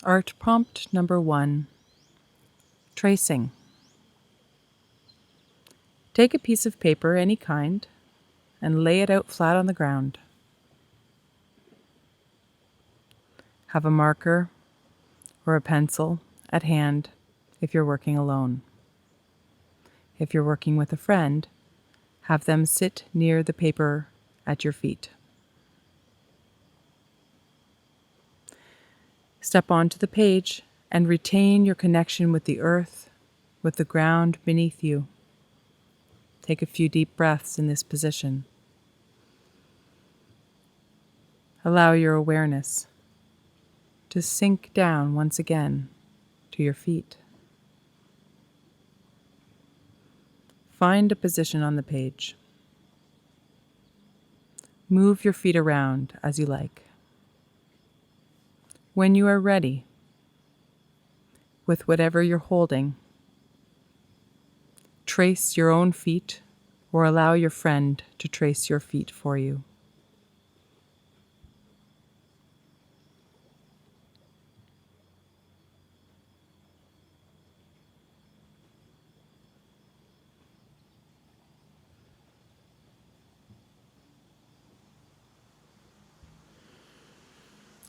Art prompt number 1, tracing. Take a piece of paper, any kind, and lay it out flat on the ground. Have a marker or a pencil at hand if you're working alone. If you're working with a friend, have them sit near the paper at your feet. Step onto the page and retain your connection with the earth, with the ground beneath you. Take a few deep breaths in this position. Allow your awareness to sink down once again to your feet. Find a position on the page. Move your feet around as you like. When you are ready, with whatever you're holding, trace your own feet or allow your friend to trace your feet for you.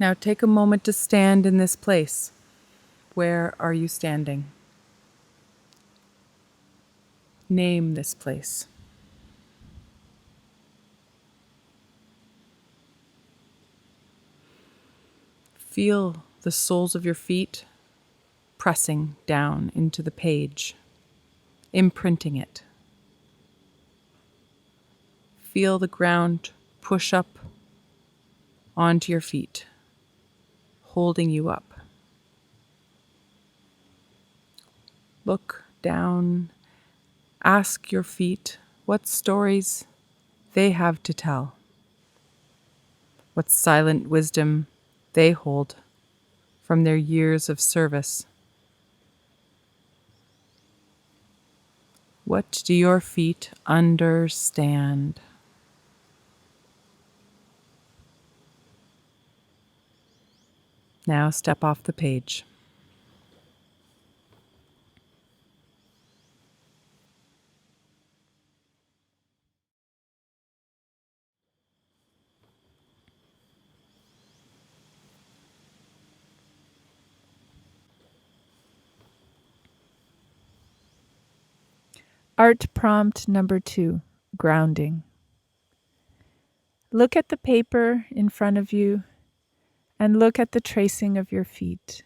Now take a moment to stand in this place. Where are you standing? Name this place. Feel the soles of your feet pressing down into the page, imprinting it. Feel the ground push up onto your feet, holding you up. Look down, ask your feet what stories they have to tell, what silent wisdom they hold from their years of service. What do your feet understand? Now step off the page. Art prompt number 2, grounding. Look at the paper in front of you and look at the tracing of your feet.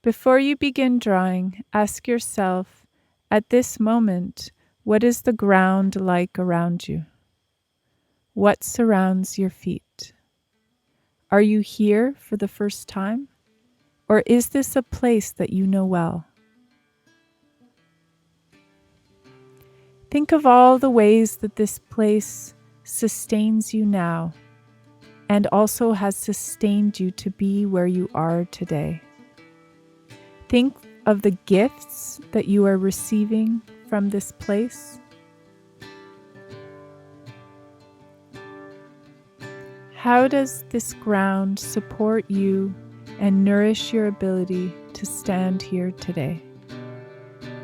Before you begin drawing, ask yourself, at this moment, what is the ground like around you? What surrounds your feet? Are you here for the first time? Or is this a place that you know well? Think of all the ways that this place sustains you now and also has sustained you to be where you are today. Think of the gifts that you are receiving from this place. How does this ground support you and nourish your ability to stand here today?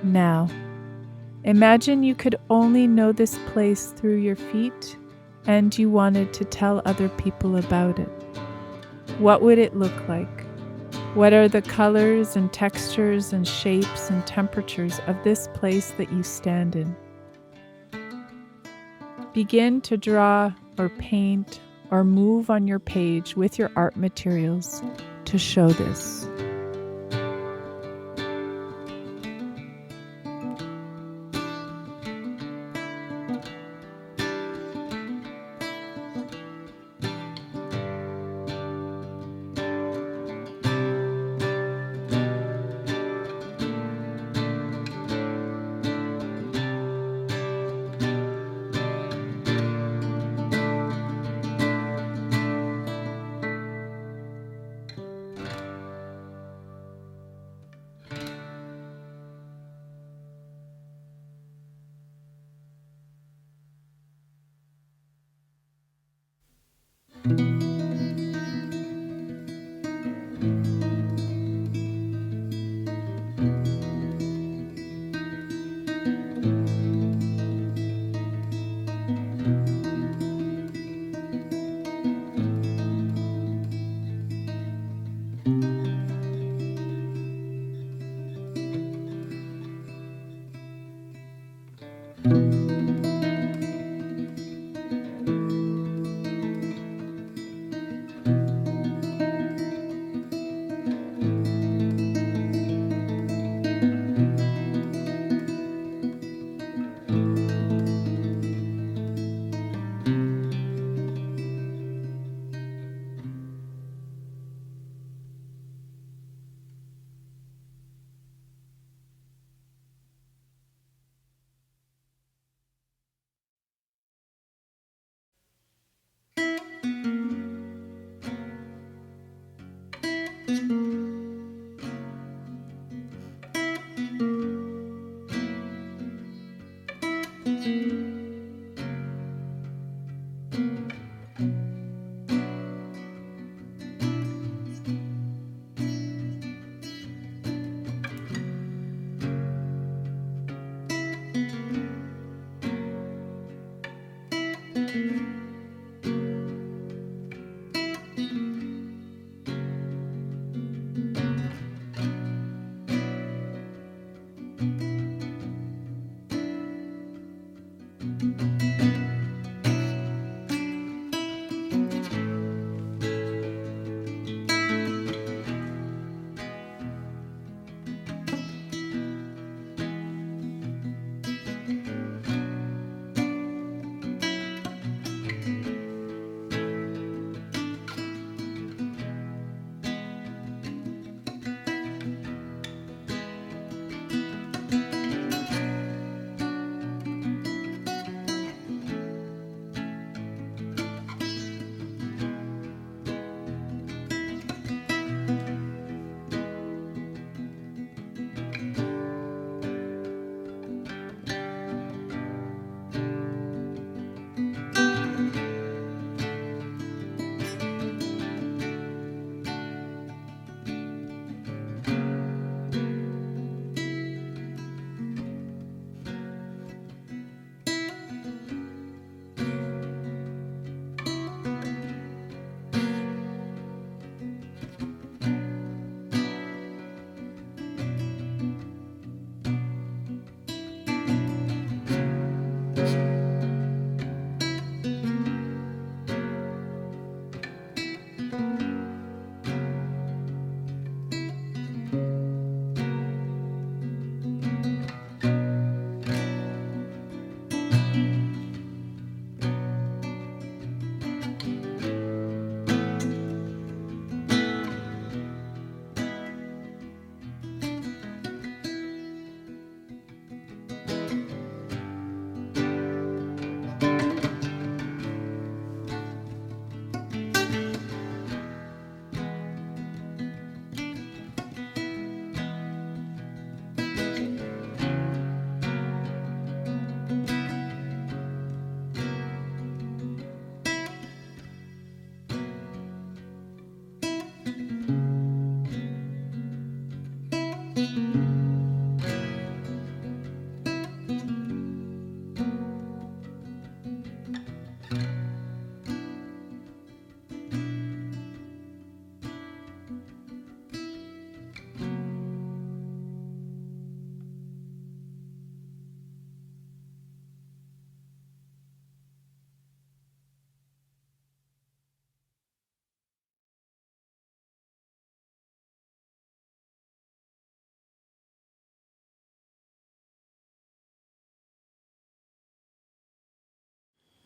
Now, imagine you could only know this place through your feet and you wanted to tell other people about it. What would it look like? What are the colors and textures and shapes and temperatures of this place that you stand in? Begin to draw or paint or move on your page with your art materials to show this.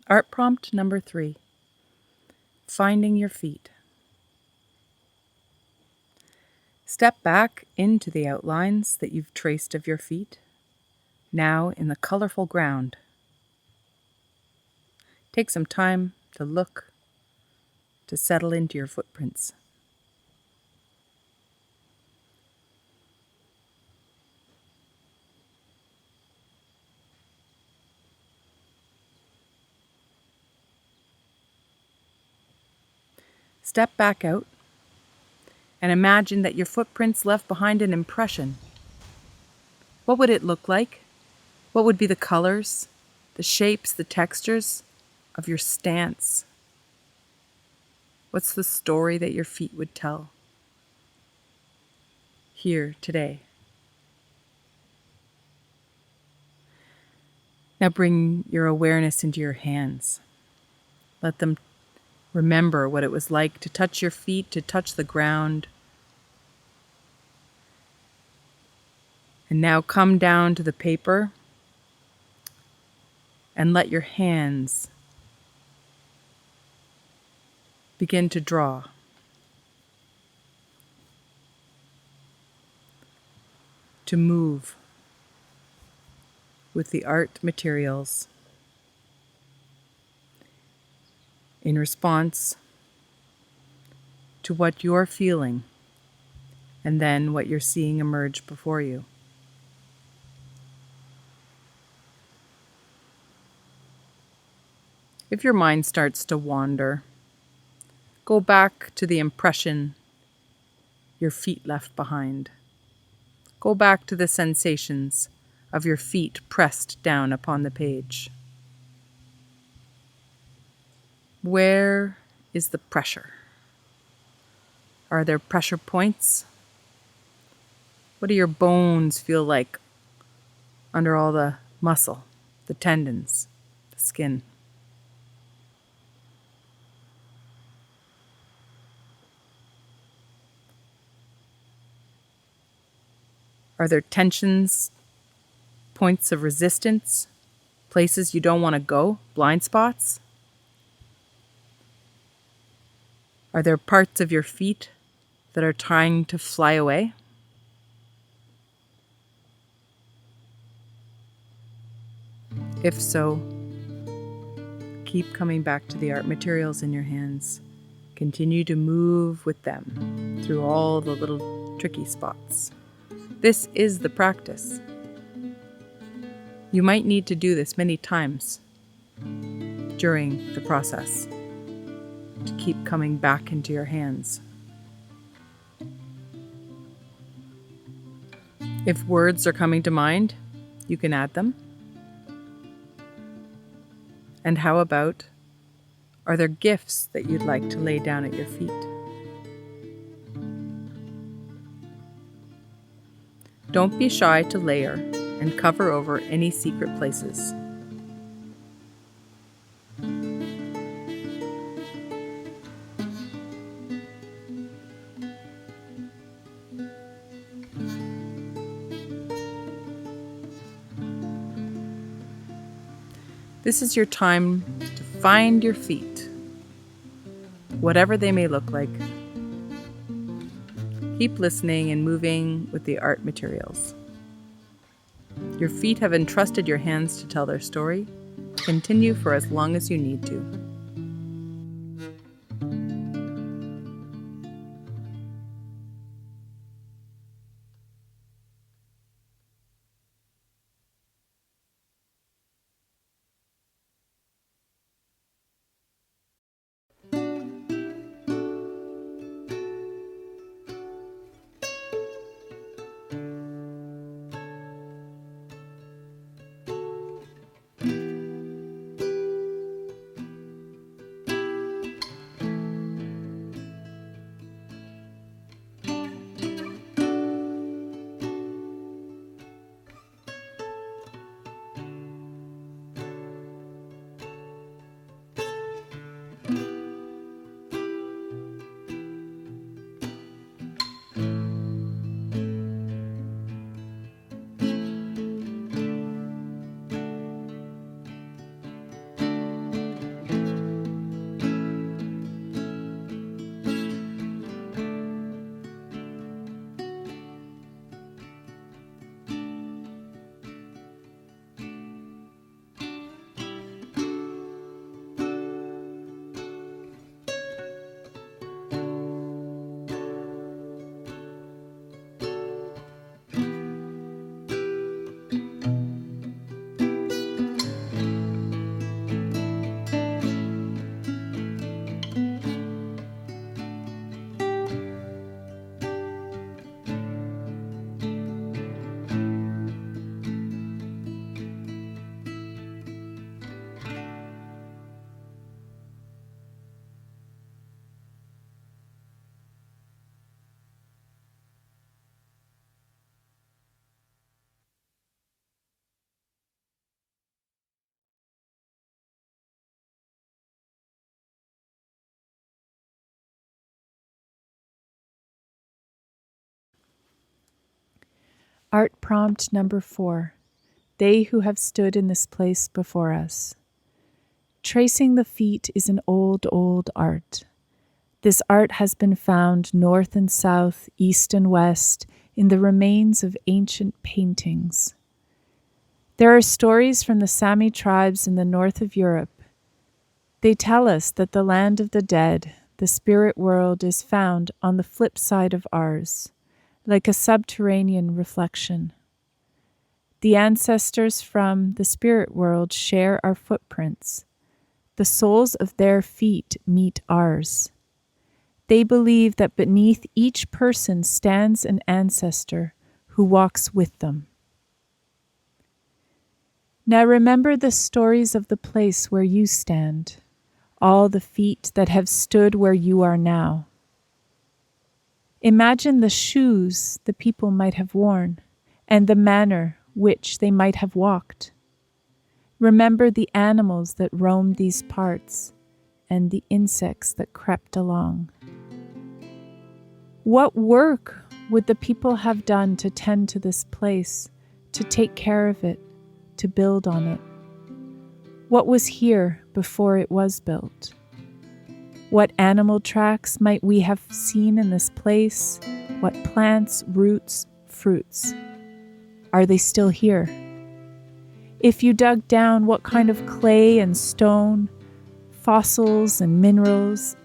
Art prompt number 3. Finding your feet. Step back into the outlines that you've traced of your feet, now in the colorful ground. Take some time to look, to settle into your footprints. Step back out and imagine that your footprints left behind an impression. What would it look like? What would be the colors, the shapes, the textures of your stance? What's the story that your feet would tell here today? Now bring your awareness into your hands. Let them remember what it was like to touch your feet, to touch the ground. And now come down to the paper and let your hands begin to draw. To move with the art materials in response to what you're feeling and then what you're seeing emerge before you. If your mind starts to wander, go back to the impression your feet left behind. Go back to the sensations of your feet pressed down upon the page. Where is the pressure? Are there pressure points? What do your bones feel like under all the muscle, the tendons, the skin? Are there tensions, points of resistance, places you don't want to go, blind spots? Are there parts of your feet that are trying to fly away? If so, keep coming back to the art materials in your hands. Continue to move with them through all the little tricky spots. This is the practice. You might need to do this many times during the process to keep coming back into your hands. If words are coming to mind, you can add them. And how about, are there gifts that you'd like to lay down at your feet? Don't be shy to layer and cover over any secret places. This is your time to find your feet, whatever they may look like. Keep listening and moving with the art materials. Your feet have entrusted your hands to tell their story. Continue for as long as you need to. Art prompt number 4. They who have stood in this place before us. Tracing the feet is an old art. This art has been found north and south, east and west, in the remains of ancient paintings. There are stories from the Sami tribes in the north of Europe. They tell us that the land of the dead, the spirit world, is found on the flip side of ours, like a subterranean reflection. The ancestors from the spirit world share our footprints. The soles of their feet meet ours. They believe that beneath each person stands an ancestor who walks with them. Now remember the stories of the place where you stand, all the feet that have stood where you are now. Imagine the shoes the people might have worn and the manner which they might have walked. Remember the animals that roamed these parts and the insects that crept along. What work would the people have done to tend to this place, to take care of it, to build on it? What was here before it was built? What animal tracks might we have seen in this place? What plants, roots, fruits? Are they still here? If you dug down, what kind of clay and stone, fossils and minerals,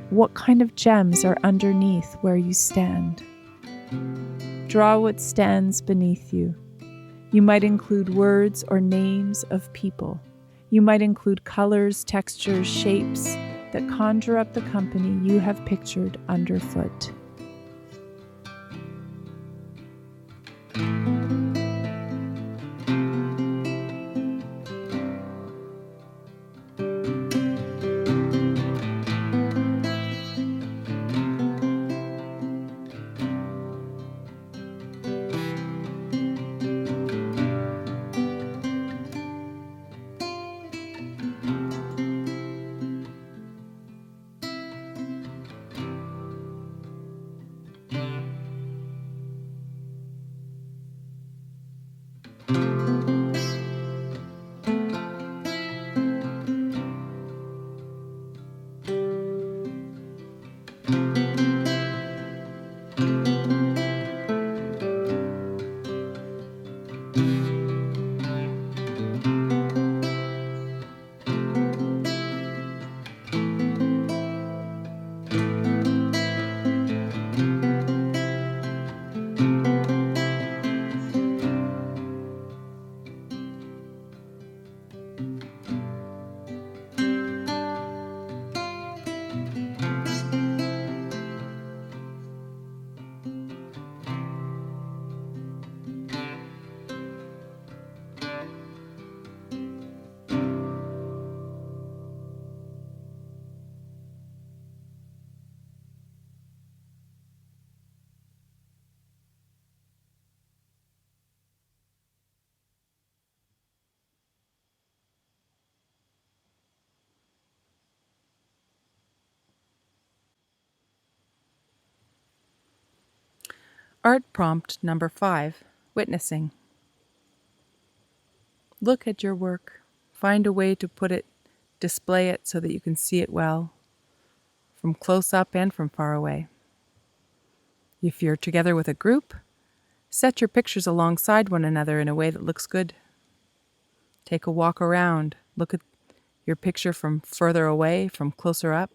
what kind of gems are underneath where you stand? Draw what stands beneath you. You might include words or names of people. You might include colors, textures, shapes that conjure up the company you have pictured underfoot. Art prompt number 5, witnessing. Look at your work. Find a way to display it so that you can see it well, from close up and from far away. If you're together with a group, set your pictures alongside one another in a way that looks good. Take a walk around. Look at your picture from further away, from closer up.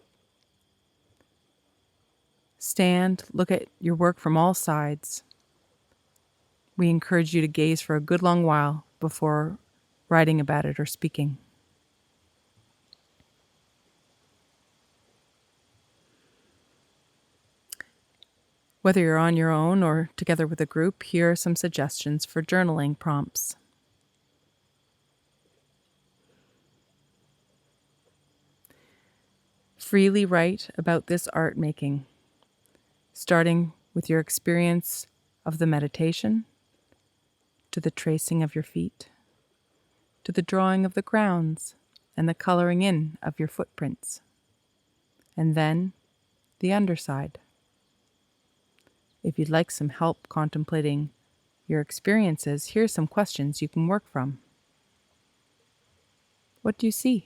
Stand, look at your work from all sides. We encourage you to gaze for a good long while before writing about it or speaking. Whether you're on your own or together with a group, here are some suggestions for journaling prompts. Freely write about this art making, starting with your experience of the meditation, to the tracing of your feet, to the drawing of the grounds and the coloring in of your footprints, and then the underside. If you'd like some help contemplating your experiences, here's some questions you can work from. What do you see?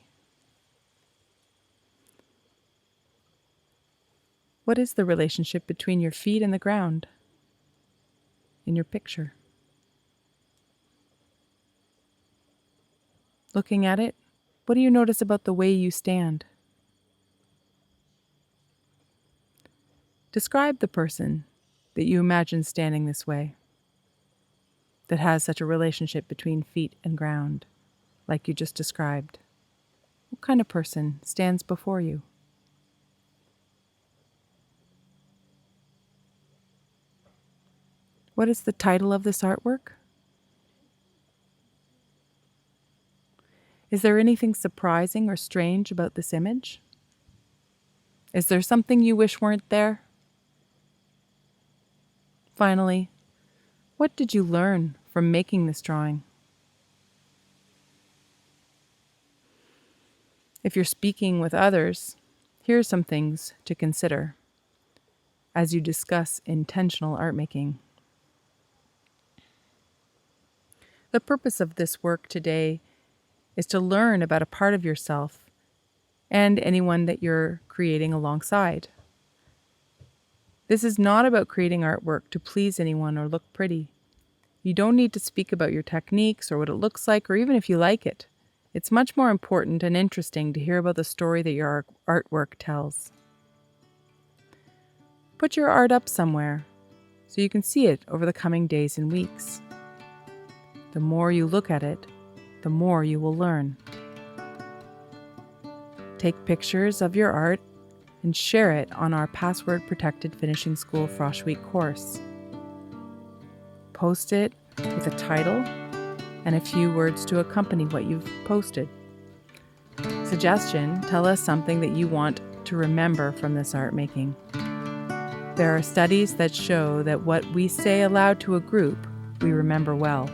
What is the relationship between your feet and the ground in your picture? Looking at it, what do you notice about the way you stand? Describe the person that you imagine standing this way, that has such a relationship between feet and ground, like you just described. kind of person stands before you? What is the title of this artwork? Is there anything surprising or strange about this image? Is there something you wish weren't there? Finally, what did you learn from making this drawing? If you're speaking with others, here are some things to consider as you discuss intentional art making. The purpose of this work today is to learn about a part of yourself and anyone that you're creating alongside. This is not about creating artwork to please anyone or look pretty. You don't need to speak about your techniques or what it looks like or even if you like it. It's much more important and interesting to hear about the story that your artwork tells. Put your art up somewhere so you can see it over the coming days and weeks. The more you look at it, the more you will learn. Take pictures of your art and share it on our password-protected Finishing School Frosh Week course. Post it with a title and a few words to accompany what you've posted. Suggestion: tell us something that you want to remember from this art making. There are studies that show that what we say aloud to a group, we remember well.